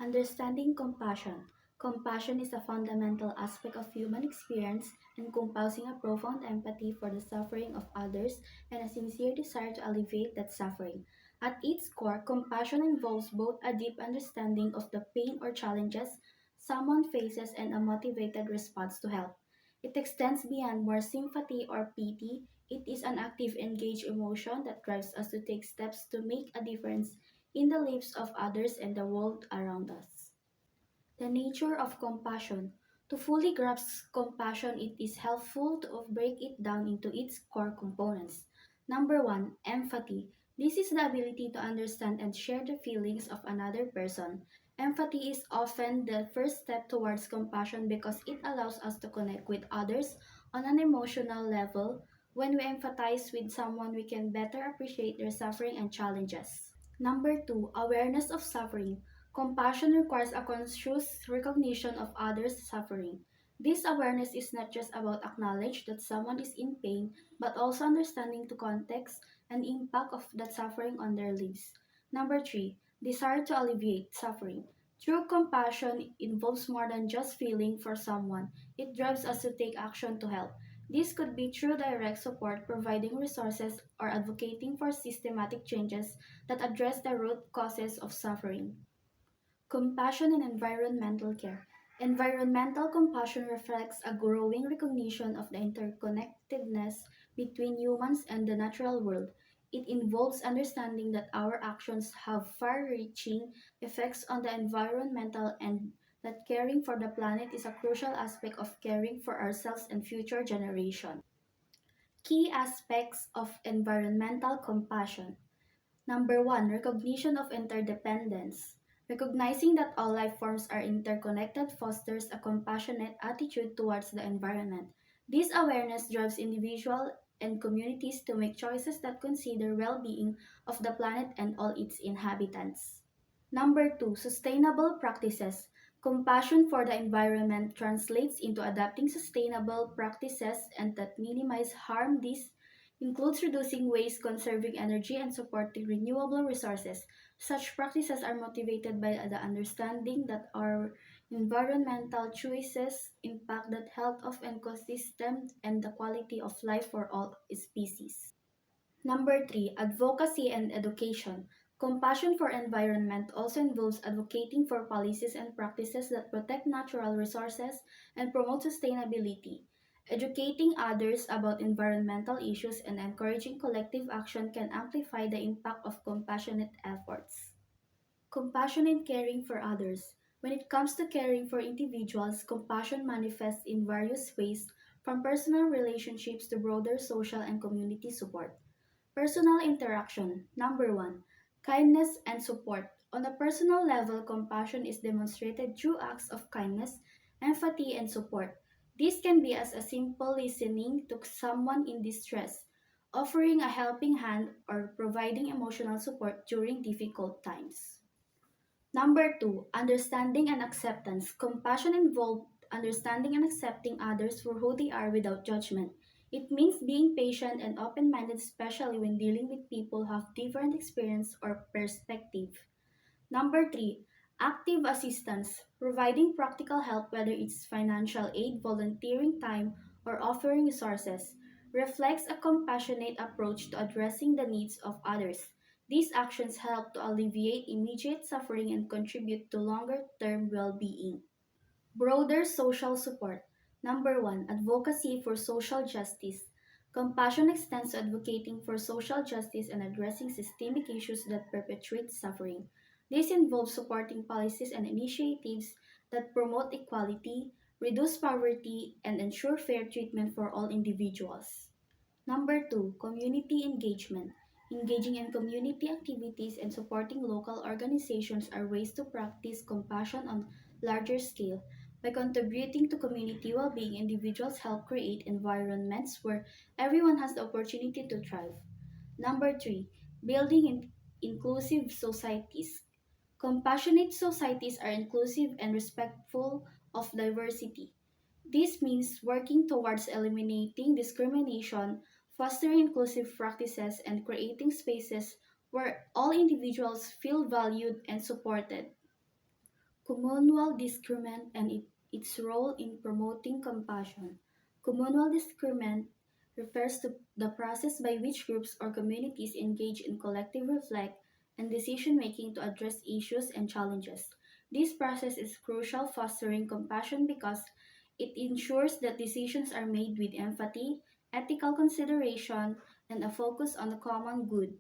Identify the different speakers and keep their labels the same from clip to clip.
Speaker 1: Understanding compassion. Compassion is a fundamental aspect of human experience, encompassing a profound empathy for the suffering of others and a sincere desire to alleviate that suffering. At its core, compassion involves both a deep understanding of the pain or challenges someone faces and a motivated response to help. It extends beyond mere sympathy or pity. It is an active, engaged emotion that drives us to take steps to make a difference in the lives of others and the world around us. The nature of compassion. To fully grasp compassion, it is helpful to break it down into its core components. Number one, empathy. This is the ability to understand and share the feelings of another person. Empathy is often the first step towards compassion because it allows us to connect with others on an emotional level. When we empathize with someone, we can better appreciate their suffering and challenges. Number two, awareness of suffering. Compassion requires a conscious recognition of others' suffering. This awareness is not just about acknowledge that someone is in pain, but also understanding the context and impact of that suffering on their lives. Number three, desire to alleviate suffering. True compassion involves more than just feeling for someone. It drives us to take action to help. This could be through direct support, providing resources, or advocating for systematic changes that address the root causes of suffering. Compassion in environmental care. Environmental compassion reflects a growing recognition of the interconnectedness between humans and the natural world. It involves understanding that our actions have far reaching effects on the environmental and that caring for the planet is a crucial aspect of caring for ourselves and future generations. Key aspects of environmental compassion. Number one, recognition of interdependence. Recognizing that all life forms are interconnected fosters a compassionate attitude towards the environment. This awareness drives individuals and communities to make choices that consider well-being of the planet and all its inhabitants. Number two, sustainable practices. Compassion for the environment translates into adapting sustainable practices and that minimize harm. This includes reducing waste, conserving energy, and supporting renewable resources. Such practices are motivated by the understanding that our environmental choices impact the health of ecosystems and the quality of life for all species. Number three, advocacy and education. Compassion for environment also involves advocating for policies and practices that protect natural resources and promote sustainability. Educating others about environmental issues and encouraging collective action can amplify the impact of compassionate efforts. Compassion in caring for others. When it comes to caring for individuals, compassion manifests in various ways, from personal relationships to broader social and community support. Personal interaction. Number one, kindness and support. On a personal level, compassion is demonstrated through acts of kindness, empathy, and support. This can be as a simple listening to someone in distress, offering a helping hand, or providing emotional support during difficult times. Number two, understanding and acceptance. Compassion involves understanding and accepting others for who they are without judgment. It means being patient and open minded, especially when dealing with people who have different experience or perspective. Number three, active assistance. Providing practical help, whether it's financial aid, volunteering time, or offering resources, reflects a compassionate approach to addressing the needs of others. These actions help to alleviate immediate suffering and contribute to longer term well being. Broader social support. Number one, advocacy for social justice. Compassion extends to advocating for social justice and addressing systemic issues that perpetuate suffering. This involves supporting policies and initiatives that promote equality, reduce poverty, and ensure fair treatment for all individuals. Number two, community engagement. Engaging in community activities and supporting local organizations are ways to practice compassion on larger scale. By contributing to community well-being, individuals help create environments where everyone has the opportunity to thrive. Number three, building inclusive societies. Compassionate societies are inclusive and respectful of diversity. This means working towards eliminating discrimination, fostering inclusive practices, and creating spaces where all individuals feel valued and supported. Communal discernment and its role in promoting compassion. Communal discernment refers to the process by which groups or communities engage in collective reflect and decision making to address issues and challenges. This process is crucial fostering compassion because it ensures that decisions are made with empathy, ethical consideration, and a focus on the common good.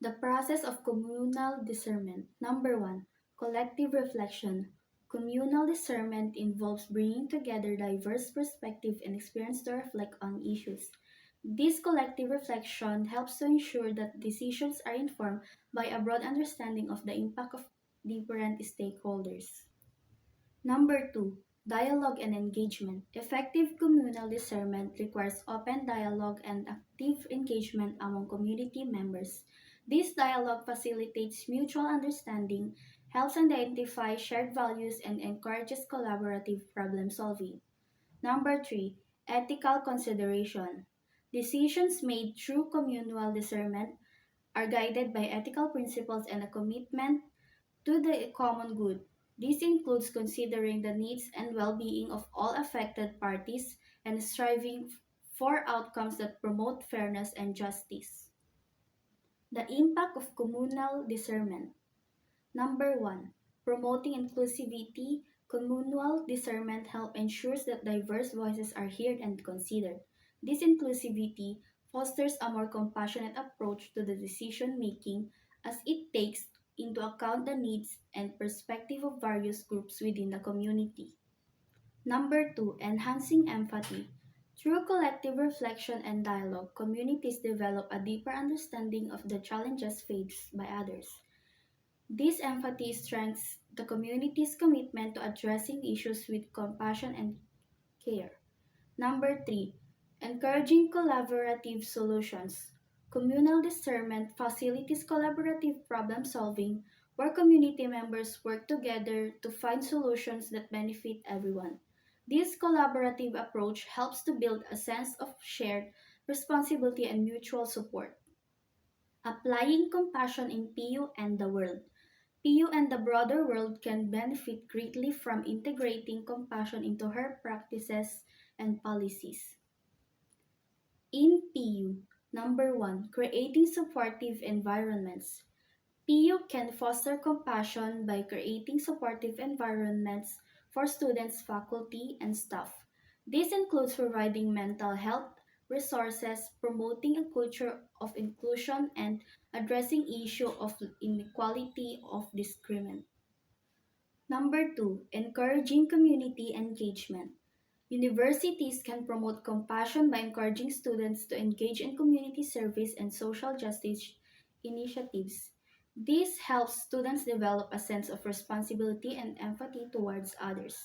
Speaker 1: The process of communal discernment. Number one, collective reflection. Communal discernment involves bringing together diverse perspectives and experience to reflect on issues. This collective reflection helps to ensure that decisions are informed by a broad understanding of the impact of different stakeholders. Number two, dialogue and engagement. Effective communal discernment requires open dialogue and active engagement among community members. This dialogue facilitates mutual understanding, helps identify shared values, and encourages collaborative problem solving. Number three, ethical consideration. Decisions made through communal discernment are guided by ethical principles and a commitment to the common good. This includes considering the needs and well being of all affected parties and striving for outcomes that promote fairness and justice. The impact of communal discernment. Number one, promoting inclusivity. Communal discernment help ensures that diverse voices are heard and considered. This inclusivity fosters a more compassionate approach to the decision making as it takes into account the needs and perspective of various groups within the community. Number two, enhancing empathy. Through collective reflection and dialogue, communities develop a deeper understanding of the challenges faced by others. This empathy strengthens the community's commitment to addressing issues with compassion and care. Number three, encouraging collaborative solutions. Communal discernment facilitates collaborative problem solving where community members work together to find solutions that benefit everyone. This collaborative approach helps to build a sense of shared responsibility and mutual support. Applying compassion in PU and the world. PU and the broader world can benefit greatly from integrating compassion into her practices and policies. In PU, number one, creating supportive environments. PU can foster compassion by creating supportive environments for students, faculty, and staff. This includes providing mental health resources, promoting a culture of inclusion, and addressing issue of inequality of discrimination. Number two, encouraging community engagement. Universities can promote compassion by encouraging students to engage in community service and social justice initiatives. This helps students develop a sense of responsibility and empathy towards others.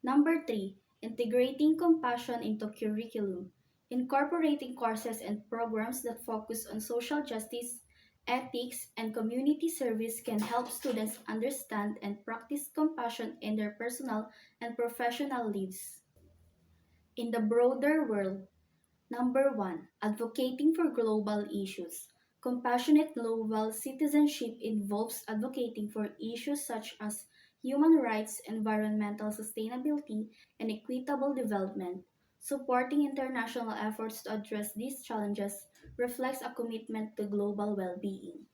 Speaker 1: Number three, integrating compassion into curriculum. Incorporating courses and programs that focus on social justice, ethics, and community service can help students understand and practice compassion in their personal and professional lives. In the broader world, number one, advocating for global issues. Compassionate global citizenship involves advocating for issues such as human rights, environmental sustainability, and equitable development. Supporting international efforts to address these challenges reflects a commitment to global well being.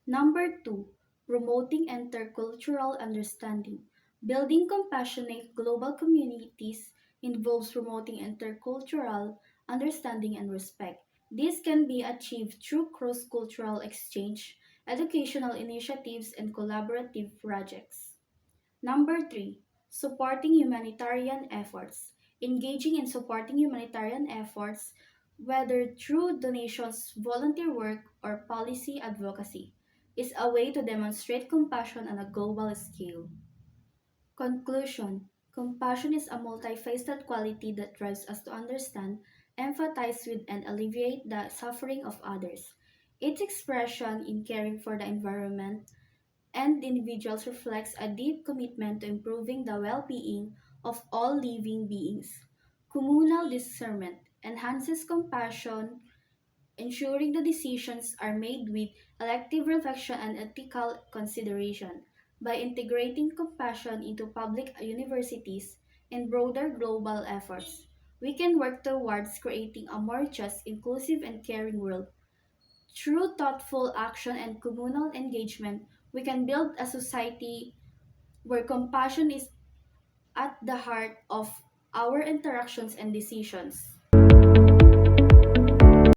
Speaker 1: Number two, promoting intercultural understanding. Building compassionate global communities involves promoting intercultural understanding and respect. This can be achieved through cross cultural exchange, educational initiatives, and collaborative projects. Number three, supporting humanitarian efforts. Engaging in supporting humanitarian efforts, whether through donations, volunteer work, or policy advocacy, is a way to demonstrate compassion on a global scale. Conclusion. Compassion is a multifaceted quality that drives us to understand, empathize with, and alleviate the suffering of others. Its expression in caring for the environment, and individuals reflects a deep commitment to improving the well-being of all living beings. Communal discernment enhances compassion, ensuring the decisions are made with elective reflection and ethical consideration. By integrating compassion into public universities and broader global efforts, we can work towards creating a more just, inclusive, and caring world. Through thoughtful action and communal engagement, we can build a society where compassion is at the heart of our interactions and decisions.